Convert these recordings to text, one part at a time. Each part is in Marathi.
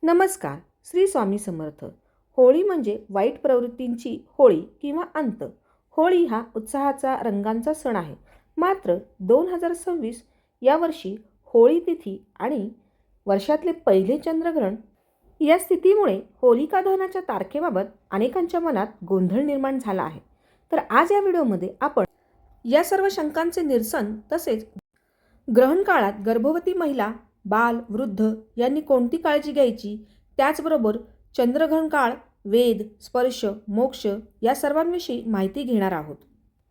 नमस्कार. श्री स्वामी समर्थ. होळी म्हणजे वाईट प्रवृत्तींची होळी किंवा अंत. होळी हा उत्साहाचा, रंगांचा सण आहे. मात्र 2026 या वर्षी होळी तिथी आणि वर्षातले पहिले चंद्रग्रहण या स्थितीमुळे होलिका दहनाच्या तारखेबाबत अनेकांच्या मनात गोंधळ निर्माण झाला आहे. तर आज या व्हिडिओमध्ये आपण या सर्व शंकांचे निरसन, तसेच ग्रहण काळात गर्भवती महिला, बाल, वृद्ध यांनी कोणती काळजी घ्यायची, त्याचबरोबर चंद्रग्रहण काळ, वेद, स्पर्श, मोक्ष या सर्वांविषयी माहिती घेणार आहोत.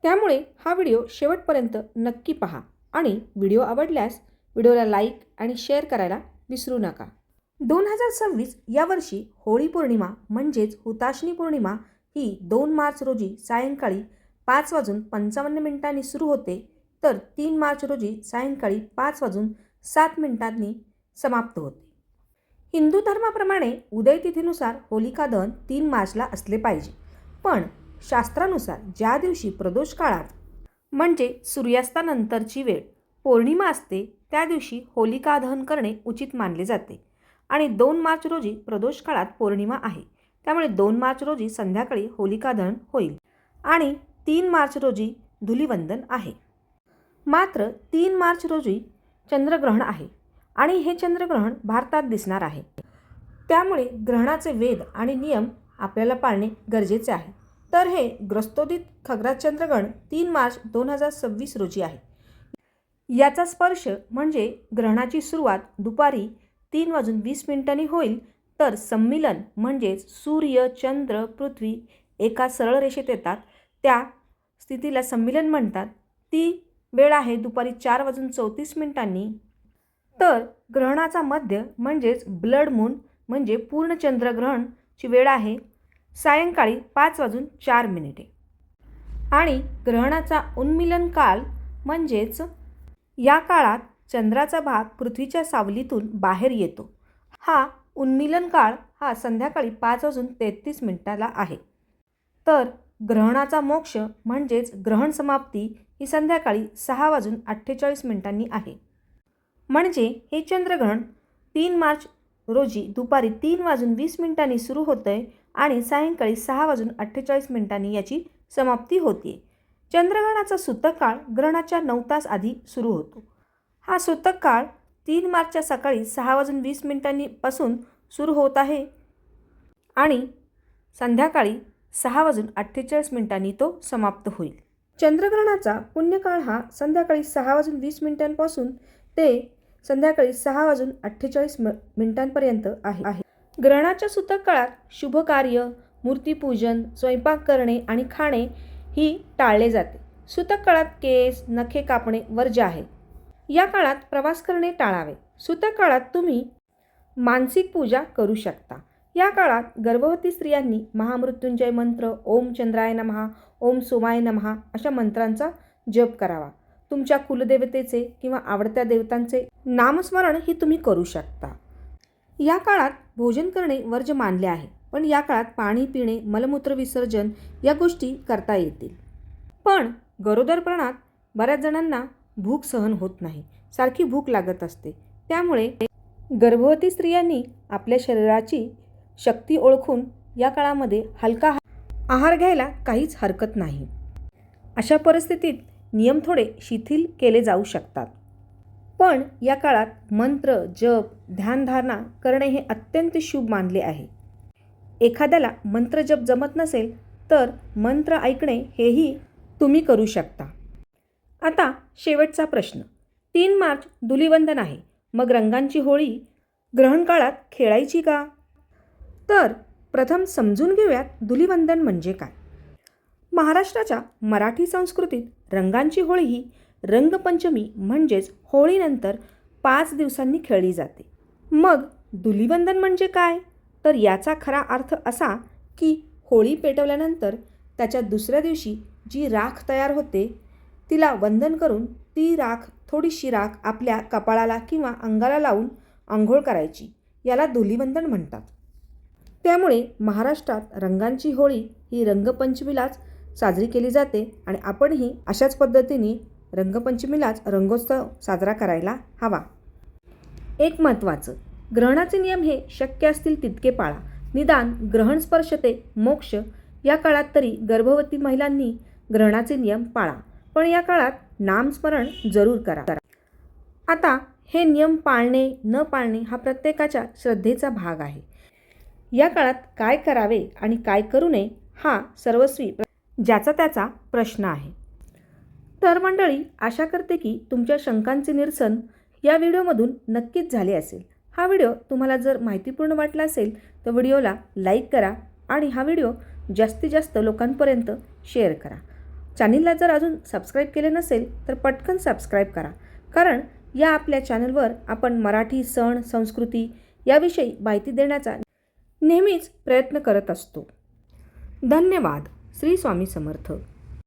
त्यामुळे हा व्हिडिओ शेवटपर्यंत नक्की पहा आणि व्हिडिओ आवडल्यास व्हिडिओला लाईक आणि शेअर करायला विसरू नका. 2026 या वर्षी होळी पौर्णिमा म्हणजेच हुताशनी पौर्णिमा ही 2 मार्च रोजी सायंकाळी 5:55 सुरू होते, तर 3 मार्च रोजी सायंकाळी 5:07 समाप्त होते. हिंदू धर्माप्रमाणे उदय तिथीनुसार होलिका दहन 3 मार्चला असले पाहिजे, पण शास्त्रानुसार ज्या दिवशी प्रदोष काळात म्हणजे सूर्यास्तानंतरची वेळ पौर्णिमा असते, त्या दिवशी होलिका दहन करणे उचित मानले जाते. आणि 2 मार्च रोजी प्रदोष काळात पौर्णिमा आहे, त्यामुळे 2 मार्च रोजी संध्याकाळी होलिका दहन होईल आणि 3 मार्च रोजी धुलिवंदन आहे. मात्र 3 मार्च रोजी चंद्रग्रहण आहे आणि हे चंद्रग्रहण भारतात दिसणार आहे. त्यामुळे ग्रहणाचे वेद आणि नियम आपल्याला पाळणे गरजेचे आहे. तर हे ग्रस्तोदित खग्रास चंद्रग्रहण 3 मार्च 2026 रोजी आहे. याचा स्पर्श म्हणजे ग्रहणाची सुरुवात दुपारी 3:20 होईल, तर सम्मिलन म्हणजेच सूर्य, चंद्र, पृथ्वी एका सरळ रेषेत येतात, त्या स्थितीला सम्मिलन म्हणतात. ती वेळ आहे दुपारी 4:34. तर ग्रहणाचा मध्य म्हणजेच ब्लड मून म्हणजे पूर्ण चंद्रग्रहणची वेळ आहे सायंकाळी 5:04 आणि ग्रहणाचा उन्मिलन काल म्हणजेच या काळात चंद्राचा भाग पृथ्वीच्या सावलीतून बाहेर येतो. हा उन्मिलन काळ हा संध्याकाळी 5:33 आहे. तर ग्रहणाचा मोक्ष म्हणजेच ग्रहण समाप्ती ही संध्याकाळी 6:48 आहे. म्हणजे हे चंद्रग्रहण 3 मार्च रोजी दुपारी 3:20 सुरू होते आणि सायंकाळी 6:48 याची समाप्ती होते. चंद्रग्रहणाचा सूतक काळ ग्रहणाच्या 9 तास आधी सुरू होतो. हा सूतक काळ 3 मार्चच्या सकाळी 6:20 पासून सुरू होत आहे आणि संध्याकाळी 6:48 तो समाप्त होईल. चंद्रग्रहणाचा पुण्यकाळ हा संध्याकाळी 6:20 पासून ते संध्याकाळी 6:48 आहे. ग्रहणाच्या सूतक काळात शुभ कार्य, मूर्तीपूजन, स्वयंपाक करणे आणि खाणे ही टाळले जाते. सूतक काळात केस, नखे कापणे वर्ज्य आहे. या काळात प्रवास करणे टाळावे. सूतक काळात तुम्ही मानसिक पूजा करू शकता. या काळात गर्भवती स्त्रियांनी महामृत्युंजय मंत्र, ओम चंद्राय नमः, ओम सोमाय नमः अशा मंत्रांचा जप करावा. तुमच्या कुलदेवतेचे किंवा आवडत्या देवतांचे नामस्मरण ही तुम्ही करू शकता. या काळात भोजन करणे वर्ज्य मानले आहे, पण या काळात पाणी पिणे, मलमूत्र विसर्जन या गोष्टी करता येतील. पण गरोदरपणात बऱ्याच जणांना भूक सहन होत नाही, सारखी भूक लागत असते. त्यामुळे गर्भवती स्त्रियांनी आपल्या शरीराची शक्ती ओळखून या काळामध्ये हलका आहार घ्यायला काहीच हरकत नाही. अशा परिस्थितीत नियम थोडे शिथिल केले जाऊ शकतात. पण या काळात मंत्र, जप, ध्यानधारणा करणे हे अत्यंत शुभ मानले आहे. एखाद्याला मंत्र जप जमत नसेल तर मंत्र ऐकणे हेही तुम्ही करू शकता. आता शेवटचा प्रश्न. 3 मार्च धुलिवंदन आहे, मग रंगांची होळी ग्रहण काळात खेळायची का? तर प्रथम समजून घेऊयात धुलिवंदन म्हणजे काय. महाराष्ट्राच्या मराठी संस्कृतीत रंगांची होळी ही रंगपंचमी म्हणजेच होळीनंतर 5 दिवसांनी खेळली जाते. मग धुलिवंदन म्हणजे काय? तर याचा खरा अर्थ असा की होळी पेटवल्यानंतर त्याच्या दुसऱ्या दिवशी जी राख तयार होते तिला वंदन करून ती राख, थोडीशी राख आपल्या कपाळाला किंवा अंगाला लावून आंघोळ करायची. याला धुलिवंदन म्हणतात. त्यामुळे महाराष्ट्रात रंगांची होळी ही रंगपंचमीलाच साजरी केली जाते आणि आपणही अशाच पद्धतीने रंगपंचमीलाच रंगोत्सव साजरा करायला हवा. एक महत्त्वाचं, ग्रहणाचे नियम हे शक्य असतील तितके पाळा. निदान ग्रहण स्पर्श ते मोक्ष या काळात तरी गर्भवती महिलांनी ग्रहणाचे नियम पाळा. पण या काळात नामस्मरण जरूर करा. आता हे नियम पाळणे न पाळणे हा प्रत्येकाच्या श्रद्धेचा भाग आहे. या काळात काय करावे आणि काय करू नये हा सर्वस्वी ज्याचा त्याचा प्रश्न आहे. तर मंडळी, आशा करते की तुमच्या शंकांचे निरसन या व्हिडिओमधून नक्कीच झाले असेल. हा व्हिडिओ तुम्हाला जर माहितीपूर्ण वाटला असेल तर व्हिडिओला लाईक करा आणि हा व्हिडिओ जास्तीत जास्त लोकांपर्यंत शेअर करा. चॅनलला जर अजून सबस्क्राईब केले नसेल तर पटकन सबस्क्राईब करा, कारण या आपल्या चॅनलवर आपण मराठी सण संस्कृती याविषयी माहिती देण्याचा नेहमीच प्रयत्न करत असतो. धन्यवाद. श्री स्वामी समर्थ.